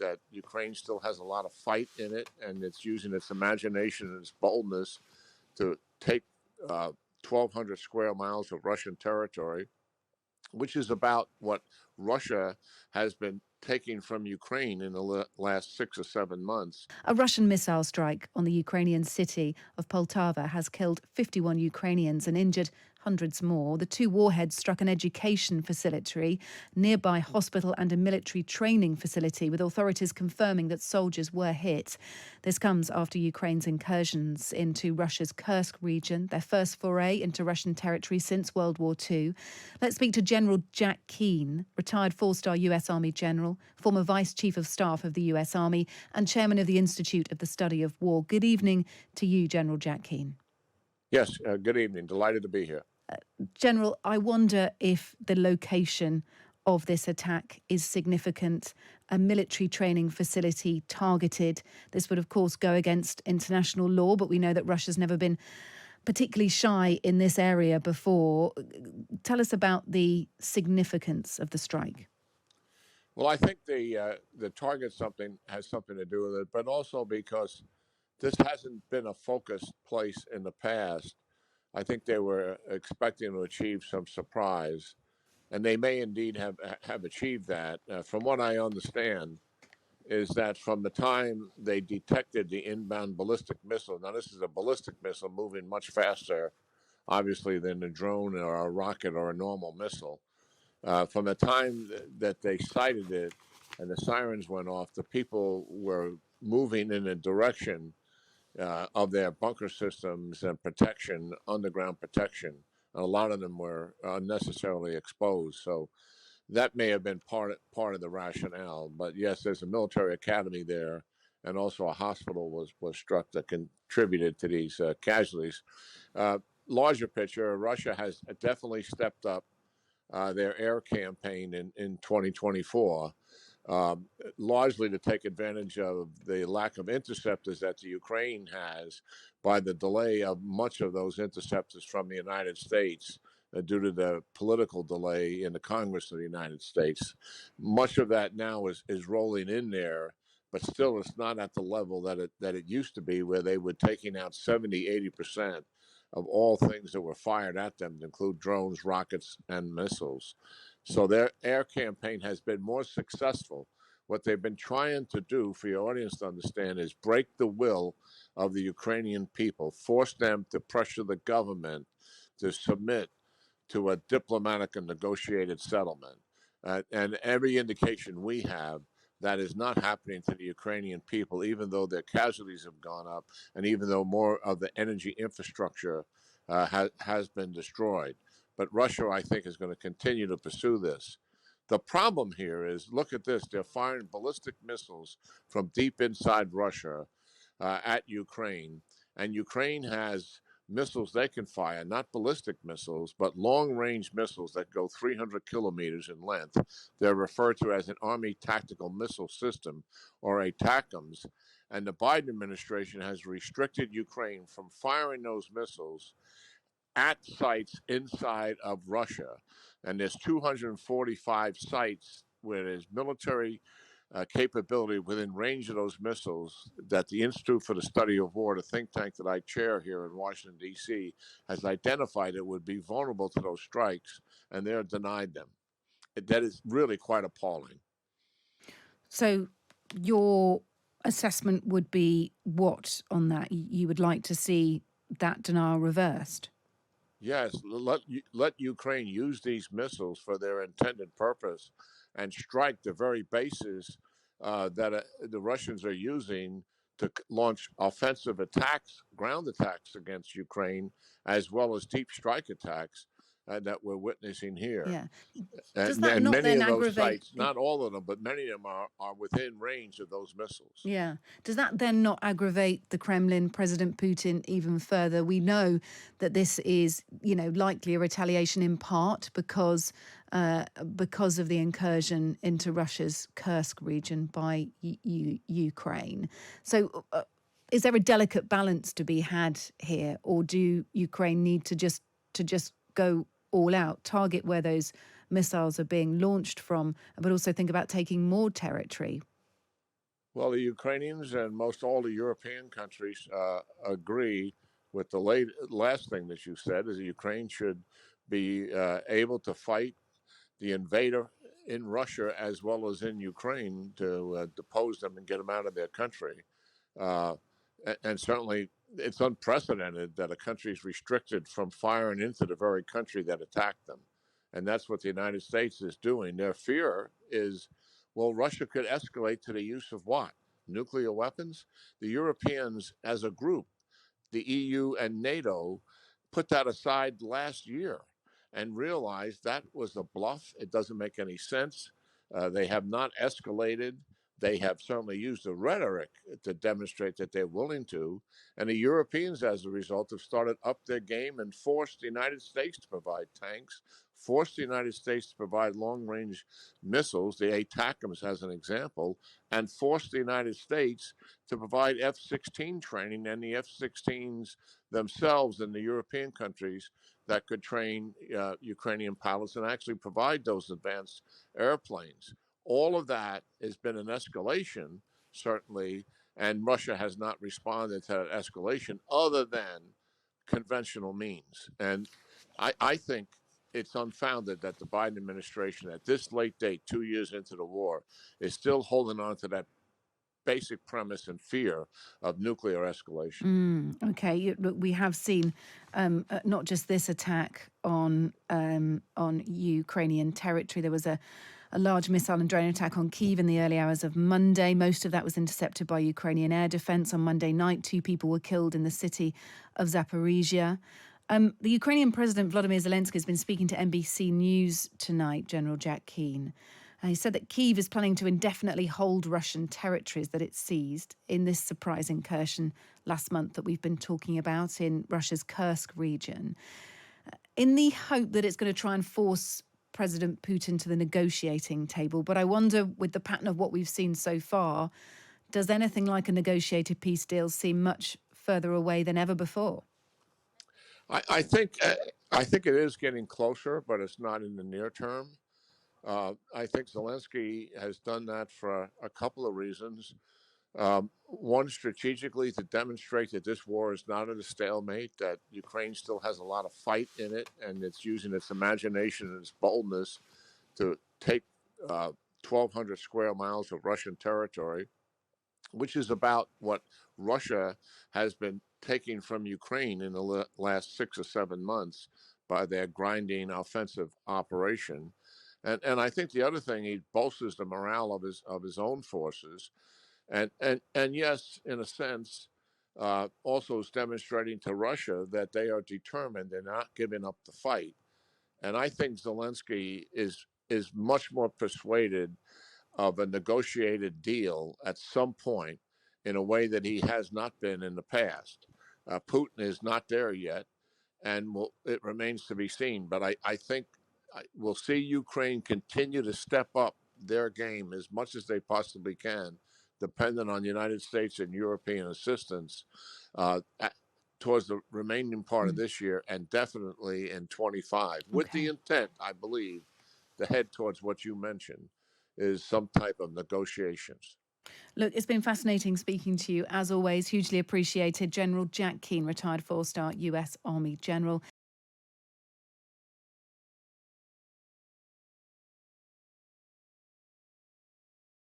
that Ukraine still has a lot of fight in it, and it's using its imagination and its boldness to take 1,200 square miles of Russian territory, which is about what Russia has been taking from Ukraine in the last 6 or 7 months. A Russian missile strike on the Ukrainian city of Poltava has killed 51 Ukrainians and injured hundreds more. The two warheads struck an education facility, nearby hospital and a military training facility, with authorities confirming that soldiers were hit. This comes after Ukraine's incursions into Russia's Kursk region, their first foray into Russian territory since World War II. Let's speak to General Jack Keane, retired four-star US Army general, former Vice Chief of Staff of the US Army and Chairman of the Institute of the Study of War. Good evening to you, General Jack Keane. Yes, good evening. Delighted to be here. General, I wonder if the location of this attack is significant. A military training facility targeted. This would, of course, go against international law, but we know that Russia's never been particularly shy in this area before. Tell us about the significance of the strike. Well, I think the target has something to do with it, but also because this hasn't been a focused place in the past. I think they were expecting to achieve some surprise, and they may indeed have achieved that. From what I understand, is that from the time they detected the inbound ballistic missile, now this is a ballistic missile moving much faster, obviously, than a drone or a rocket or a normal missile. From the time that they sighted it and the sirens went off, the people were moving in a direction of their bunker systems and protection, underground protection. And a lot of them were unnecessarily exposed. So that may have been part of the rationale. But yes, there's a military academy there, and also a hospital was struck that contributed to these casualties. Larger picture, Russia has definitely stepped up their air campaign in 2024. Largely to take advantage of the lack of interceptors that the Ukraine has by the delay of much of those interceptors from the United States due to the political delay in the Congress of the United States. Much of that now is rolling in there, but still it's not at the level that it used to be, where they were taking out 70-80% of all things that were fired at them, to include drones, rockets, and missiles. So their air campaign has been more successful. What they've been trying to do, for your audience to understand, is break the will of the Ukrainian people, force them to pressure the government to submit to a diplomatic and negotiated settlement. And every indication we have, that is not happening to the Ukrainian people, even though their casualties have gone up and even though more of the energy infrastructure has been destroyed. But Russia, I think, is going to continue to pursue this. The problem here is, look at this. They're firing ballistic missiles from deep inside Russia at Ukraine. And Ukraine has missiles they can fire, not ballistic missiles, but long-range missiles that go 300 kilometers in length. They're referred to as an Army Tactical Missile System, or a TACMS. And the Biden administration has restricted Ukraine from firing those missiles at sites inside of Russia. And there's 245 sites where there's military capability within range of those missiles that the Institute for the Study of War, the think tank that I chair here in Washington, D.C., has identified it would be vulnerable to those strikes, and they're denied them. That is really quite appalling. So your assessment would be what on that? You would like to see that denial reversed? Yes, let Ukraine use these missiles for their intended purpose and strike the very bases that the Russians are using to launch offensive attacks, ground attacks against Ukraine, as well as deep strike attacks that we're witnessing here. Yeah. Does that and many of those sites, not all of them, but many of them are within range of those missiles. Yeah. Does that then not aggravate the Kremlin, President Putin, even further? We know that this is, likely a retaliation in part because of the incursion into Russia's Kursk region by Ukraine. So is there a delicate balance to be had here, or do Ukraine need to just go all out, target where those missiles are being launched from, but also think about taking more territory? Well, the Ukrainians and most all the European countries agree with the last thing that you said, is that Ukraine should be able to fight the invader in Russia as well as in Ukraine to depose them and get them out of their country. Uh, and certainly, it's unprecedented that a country is restricted from firing into the very country that attacked them. And that's what the United States is doing. Their fear is, well, Russia could escalate to the use of what? Nuclear weapons? The Europeans, as a group, the EU and NATO, put that aside last year and realized that was a bluff. It doesn't make any sense. They have not escalated. They have certainly used the rhetoric to demonstrate that they're willing to. And the Europeans, as a result, have started up their game and forced the United States to provide tanks, forced the United States to provide long range missiles, the ATACMS as an example, and forced the United States to provide F 16 training, and the F 16s themselves in the European countries that could train Ukrainian pilots and actually provide those advanced airplanes. All of that has been an escalation, certainly, and Russia has not responded to that escalation other than conventional means. And I think it's unfounded that the Biden administration, at this late date, 2 years into the war, is still holding on to that basic premise and fear of nuclear escalation. Okay, look, we have seen not just this attack on Ukrainian territory. There was a large missile and drone attack on Kyiv in the early hours of Monday. Most of that was intercepted by Ukrainian air defense. On Monday night, 2 people were killed in the city of Zaporizhia. The Ukrainian President Volodymyr Zelensky has been speaking to NBC News tonight, General Jack Keane. He said that Kyiv is planning to indefinitely hold Russian territories that it seized in this surprise incursion last month that we've been talking about in Russia's Kursk region, in the hope that it's going to try and force President Putin to the negotiating table. But I wonder, with the pattern of what we've seen so far, does anything like a negotiated peace deal seem much further away than ever before? I think I think it is getting closer, but it's not in the near term. I think Zelensky has done that for a couple of reasons. One, strategically, to demonstrate that this war is not at a stalemate, that Ukraine still has a lot of fight in it, and it's using its imagination and its boldness to take 1,200 square miles of Russian territory, which is about what Russia has been taking from Ukraine in the last 6 or 7 months by their grinding offensive operation. And I think the other thing, he bolsters the morale of his own forces, and yes, in a sense, also is demonstrating to Russia that they are determined; they're not giving up the fight. And I think Zelensky is much more persuaded of a negotiated deal at some point in a way that he has not been in the past. Putin is not there yet, and it remains to be seen. But I think we'll see Ukraine continue to step up their game as much as they possibly can, dependent on United States and European assistance towards the remaining part of Mm. this year and definitely in 25, with the Okay. intent, I believe, to head towards what you mentioned is some type of negotiations. Look, it's been fascinating speaking to you. As always, hugely appreciated. General Jack Keane, retired 4-star US Army general.